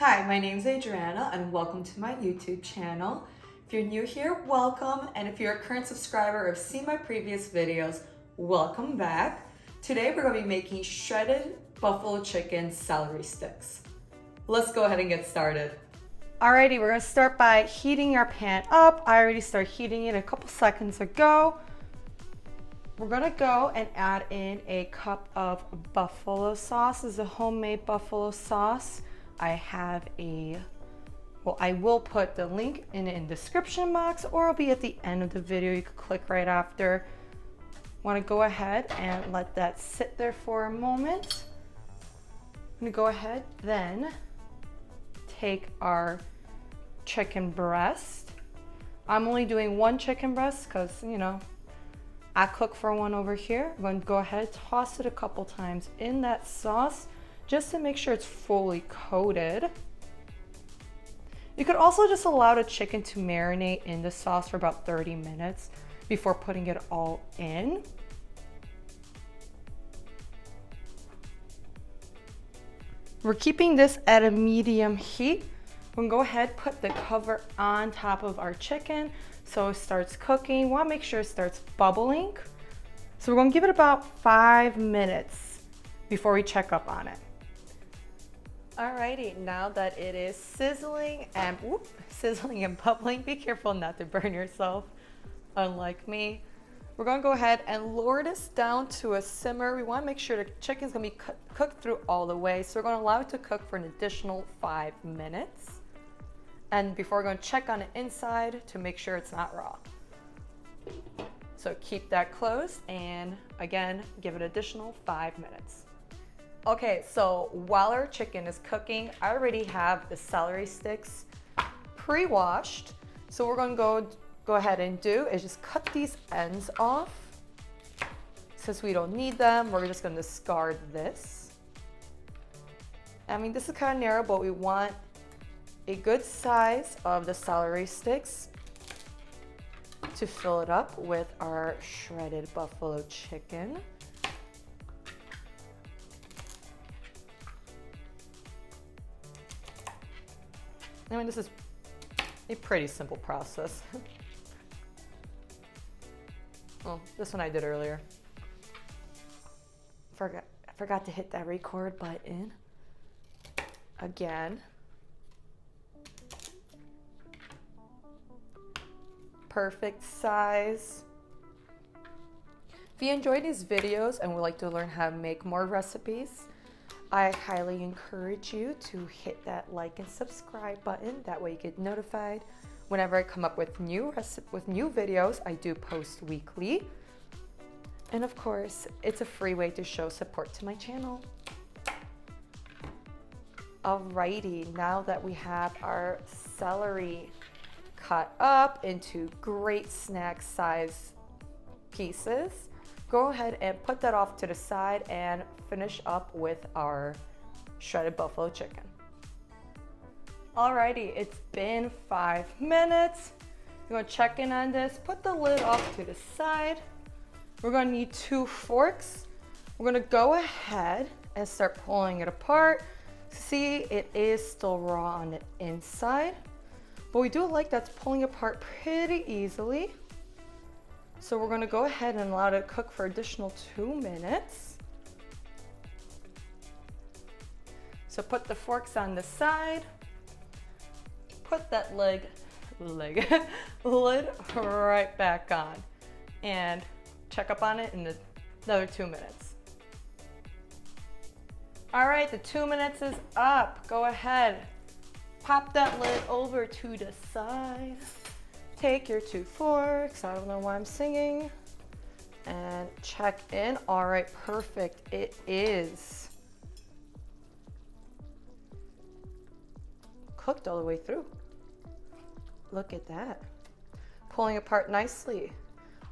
Hi, my name is Adriana and welcome to my YouTube channel. If you're new here, welcome, and if you're a current subscriber or have seen my previous videos, welcome back. Today we're going to be making shredded buffalo chicken celery sticks. Let's go ahead and get started. Alrighty, we're going to start by heating our pan up. I already started heating it a couple seconds ago. We're gonna go and add in a cup of buffalo sauce. This is a homemade buffalo sauce. I will put the link in the description box, or it'll be at the end of the video. You can click right after. Want to go ahead and let that sit there for a moment. I'm gonna go ahead, then take our chicken breast. I'm only doing one chicken breast because, I cook for one over here. I'm going to go ahead, toss it a couple times in that sauce just to make sure it's fully coated. You could also just allow the chicken to marinate in the sauce for about 30 minutes before putting it all in. We're keeping this at a medium heat. We're gonna go ahead, put the cover on top of our chicken so it starts cooking. Want to make sure it starts bubbling. So we're gonna give it about 5 minutes before we check up on it. Alrighty, now that it is sizzling and bubbling, be careful not to burn yourself, unlike me. We're gonna go ahead and lower this down to a simmer. We wanna make sure the chicken's gonna be cooked through all the way. So we're gonna allow it to cook for an additional 5 minutes. And before we're gonna check on the inside to make sure it's not raw. So keep that closed and again, give it additional 5 minutes. Okay, so while our chicken is cooking, I already have the celery sticks pre-washed. So we're gonna go ahead and do is just cut these ends off. Since we don't need them, we're just gonna discard this. I mean, this is kind of narrow, but we want a good size of the celery sticks to fill it up with our shredded buffalo chicken. I mean, this is a pretty simple process. Well, this one I did earlier. I forgot to hit that record button. Again. Perfect size. If you enjoy these videos and would like to learn how to make more recipes, I highly encourage you to hit that like and subscribe button. That way you get notified whenever I come up with new videos. I do post weekly. And of course, it's a free way to show support to my channel. Alrighty, now that we have our celery cut up into great snack size pieces, go ahead and put that off to the side and finish up with our shredded buffalo chicken. Alrighty, it's been 5 minutes. We're gonna check in on this, put the lid off to the side. We're gonna need 2 forks. We're gonna go ahead and start pulling it apart. See, it is still raw on the inside, but we do like that's pulling apart pretty easily. So we're gonna go ahead and allow it to cook for additional 2 minutes. So put the forks on the side, put that lid right back on, and check up on it in another 2 minutes. All right, the 2 minutes is up. Go ahead, pop that lid over to the side. Take your 2 forks, I don't know why I'm singing, and check in. All right, perfect, it is cooked all the way through. Look at that, pulling apart nicely.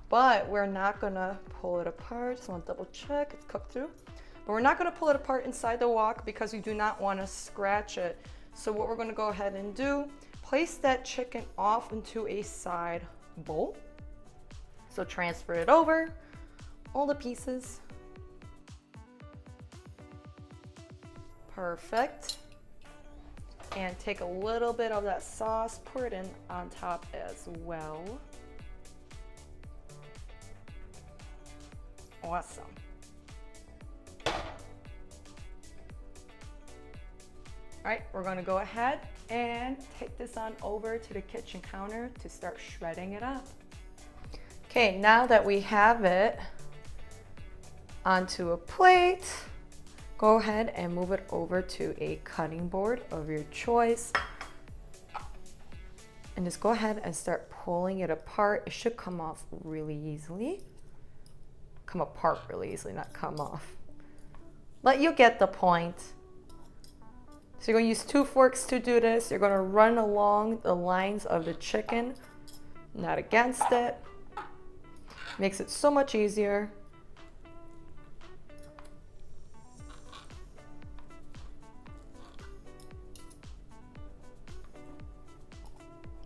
But we're not gonna pull it apart, just wanna double check it's cooked through. But we're not gonna pull it apart inside the wok because we do not wanna scratch it. So what we're gonna go ahead and do, place that chicken off into a side bowl. So transfer it over, all the pieces. Perfect. and take a little bit of that sauce, pour it in on top as well. Awesome. All right, we're gonna go ahead and take this on over to the kitchen counter to start shredding it up. Okay, now that we have it onto a plate, go ahead and move it over to a cutting board of your choice. And just go ahead and start pulling it apart. It should come off really easily. Come apart really easily, not come off. But you get the point. So you're gonna use 2 forks to do this. You're gonna run along the lines of the chicken, not against it. Makes it so much easier.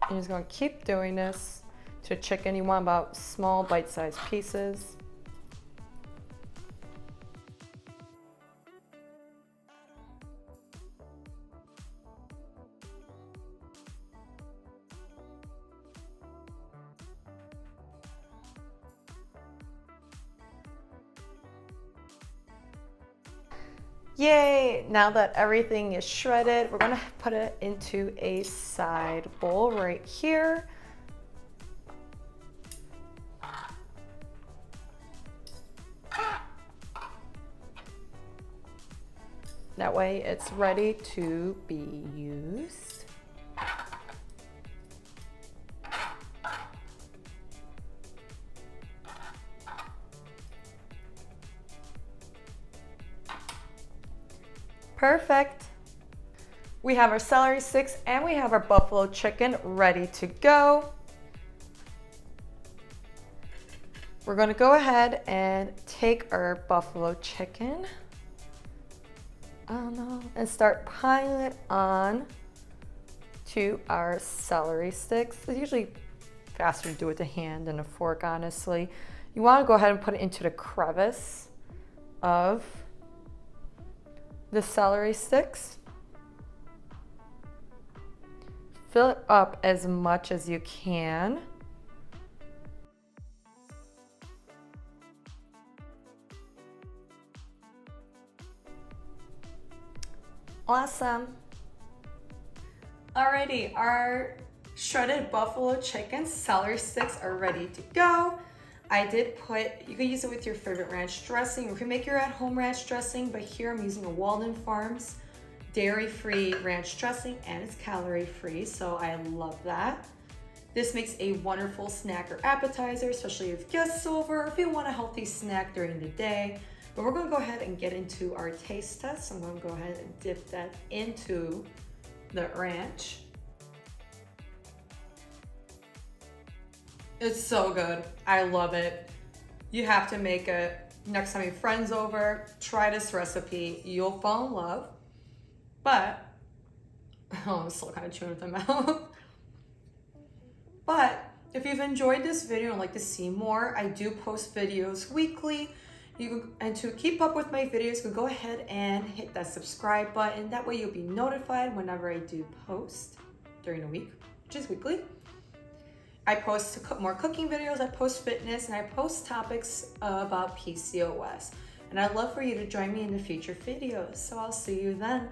You're just gonna keep doing this to chicken. You want about small bite-sized pieces. Yay! Now that everything is shredded, we're gonna put it into a side bowl right here. That way it's ready to be used. Perfect. We have our celery sticks and we have our buffalo chicken ready to go. We're going to go ahead and take our buffalo chicken and start piling it on to our celery sticks. It's usually faster to do it with a hand than a fork, honestly. You want to go ahead and put it into the crevice of the celery sticks. Fill it up as much as you can. Awesome. Alrighty, our shredded buffalo chicken celery sticks are ready to go. I did put, you can use it with your favorite ranch dressing, or you can make your at-home ranch dressing, but here I'm using a Walden Farms dairy-free ranch dressing, and it's calorie-free, so I love that. This makes a wonderful snack or appetizer, especially if guests over, or if you want a healthy snack during the day. But we're gonna go ahead and get into our taste test. I'm gonna go ahead and dip that into the ranch. It's so good. I love it. You have to make it. Next time your friend's over, try this recipe. You'll fall in love. But, oh, I'm still kind of chewing with my mouth. But if you've enjoyed this video and like to see more, I do post videos weekly. And to keep up with my videos, you can go ahead and hit that subscribe button. That way you'll be notified whenever I do post during the week, which is weekly. I post more cooking videos, I post fitness, and I post topics about PCOS. And I'd love for you to join me in the future videos. So I'll see you then.